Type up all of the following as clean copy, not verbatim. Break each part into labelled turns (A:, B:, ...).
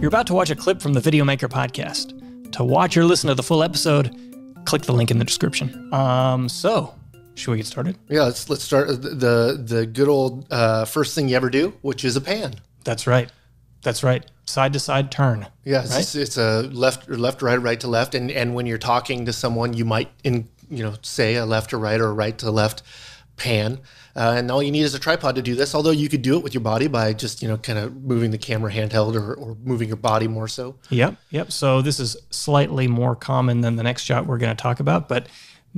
A: You're about to watch a clip from the Videomaker podcast. To watch or listen to the full episode, click the link in the description. So, should we get started?
B: Yeah, let's start the good old first thing you ever do, which is a pan.
A: That's right. That's right. Side to side turn.
B: Yeah,
A: right?
B: it's a left to right, right to left, and when you're talking to someone, you might say a left to right or a right to left pan, and all you need is a tripod to do this. Although you could do it with your body by just kind of moving the camera handheld or moving your body more so.
A: Yep. So this is slightly more common than the next shot we're going to talk about, but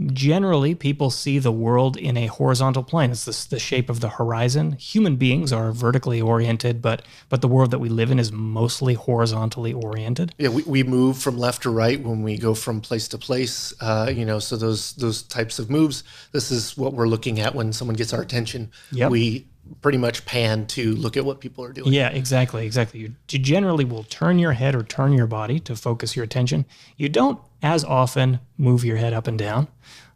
A: generally, people see the world in a horizontal plane. It's the shape of the horizon. Human beings are vertically oriented, but the world that we live in is mostly horizontally oriented.
B: Yeah, we move from left to right when we go from place to place. So those types of moves. This is what we're looking at when someone gets our attention.
A: Yep.
B: We pretty much pan to look at what people are doing.
A: Yeah, exactly. You generally will turn your head or turn your body to focus your attention. You don't as often move your head up and down,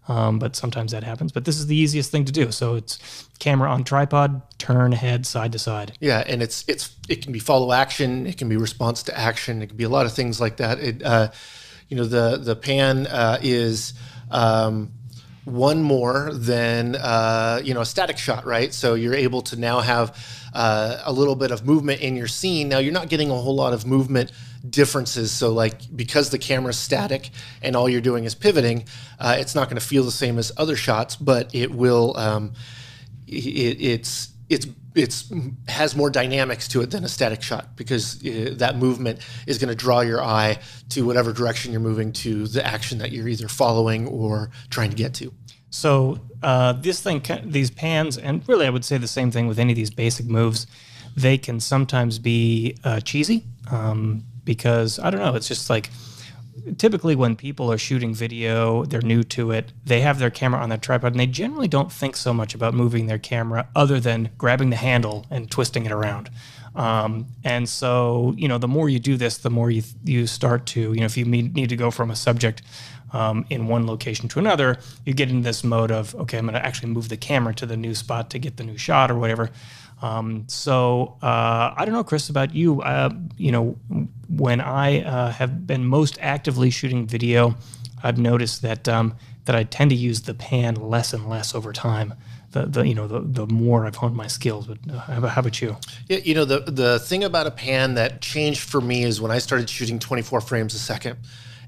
A: but sometimes that happens. But this is the easiest thing to do. So it's camera on tripod, turn head side to side.
B: Yeah, and it can be follow action, it can be response to action, it can be a lot of things like that. The pan is one more than a static shot, right? So you're able to now have a little bit of movement in your scene. Now you're not getting a whole lot of movement differences. So because the camera's static and all you're doing is pivoting, it's not going to feel the same as other shots, but it will. It's has more dynamics to it than a static shot, because that movement is going to draw your eye to whatever direction you're moving to, the action that you're either following or trying to get to.
A: So these pans, and really I would say the same thing with any of these basic moves, they can sometimes be cheesy because, I don't know, it's just like, typically when people are shooting video, they're new to it, they have their camera on their tripod, and they generally don't think so much about moving their camera other than grabbing the handle and twisting it around. And so, the more you do this, the more you start to, if you need to go from a subject in one location to another, you get in this mode of, okay, I'm going to actually move the camera to the new spot to get the new shot or whatever. I don't know, Chris, about you. When I have been most actively shooting video, I've noticed that I tend to use the pan less and less over time. The more I've honed my skills. But how about you?
B: Yeah, the thing about a pan that changed for me is when I started shooting 24 frames a second.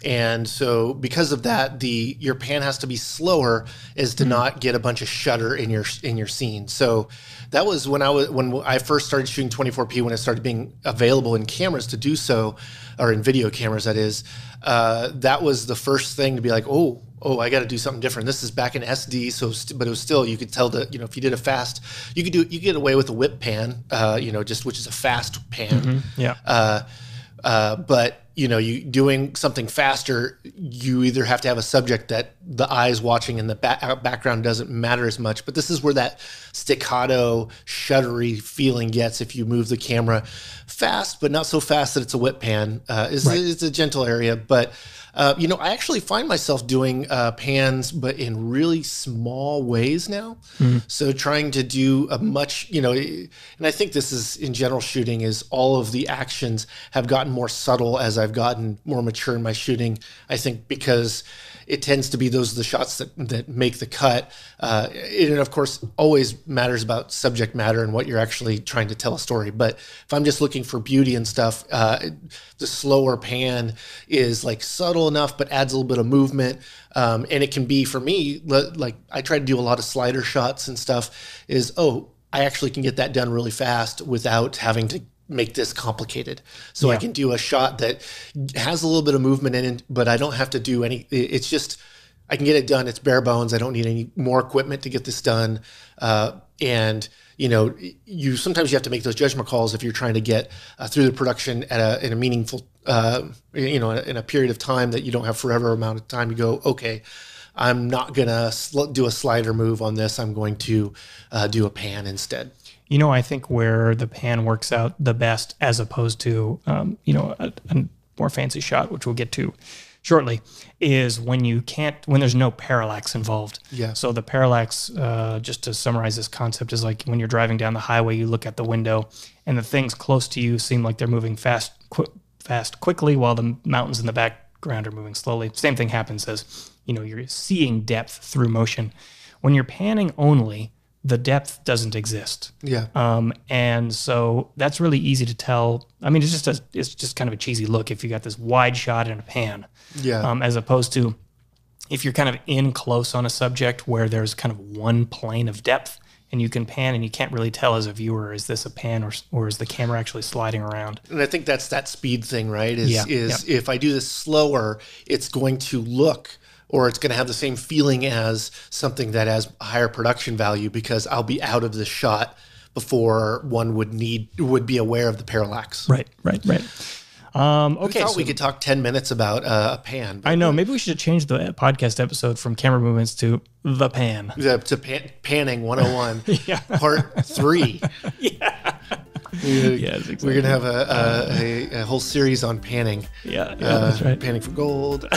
B: And so because of that, your pan has to be slower as to not get a bunch of shutter in your scene. So that was when I first started shooting 24p, when it started being available in cameras to do so, or in video cameras, that is. That was the first thing to be like, oh, I got to do something different. This is back in SD, but it was still, you could tell that, if you did a fast, you get away with a whip pan, which is a fast pan.
A: Mm-hmm. Yeah.
B: But you doing something faster, you either have to have a subject that the eye's watching and the background doesn't matter as much. But this is where that staccato, shuddery feeling gets if you move the camera fast, but not so fast that it's a whip pan. It's a gentle area, but I actually find myself doing pans, but in really small ways now. Mm-hmm. So trying to do a much, and I think this is in general shooting, is all of the actions have gotten more subtle as I've gotten more mature in my shooting. I think because it tends to be those are the shots that make the cut. And of course, always matters about subject matter and what you're actually trying to tell a story. But if I'm just looking for beauty and stuff, the slower pan is like subtle enough, but adds a little bit of movement. And it can be, for me, like I try to do a lot of slider shots and stuff, I actually can get that done really fast without having to make this complicated. So yeah. I can do a shot that has a little bit of movement in it, but I don't have to do any, it's just, I can get it done. It's bare bones. I don't need any more equipment to get this done. And sometimes you have to make those judgment calls if you're trying to get through the production in a meaningful, in a period of time that you don't have forever amount of time. You go, okay, I'm not going to do a slider move on this. I'm going to do a pan instead.
A: I think where the pan works out the best, as opposed to, a more fancy shot, which we'll get to shortly, is when there's no parallax involved.
B: Yeah.
A: So the parallax, just to summarize this concept, is like when you're driving down the highway, you look at the window and the things close to you seem like they're moving fast quickly while the mountains in the background are moving slowly. Same thing happens as, you're seeing depth through motion. When you're panning only, the depth doesn't exist.
B: Yeah.
A: And so that's really easy to tell. I mean, it's just kind of a cheesy look if you got this wide shot in a pan.
B: Yeah.
A: As opposed to if you're kind of in close on a subject where there's kind of one plane of depth and you can pan and you can't really tell as a viewer, is this a pan or is the camera actually sliding around?
B: And I think that's that speed thing, right? If I do this slower, it's going to look, or it's going to have the same feeling as something that has higher production value because I'll be out of the shot before one would be aware of the parallax.
A: Right.
B: Okay,
A: I
B: thought we could talk 10 minutes about a pan.
A: I know. Maybe we should change the podcast episode from camera movements to the pan.
B: To Panning 101,
A: Yeah.
B: part 3.
A: Yeah.
B: Yes, exactly. We're going to have a whole series on panning.
A: Yeah, that's right.
B: Panning for gold.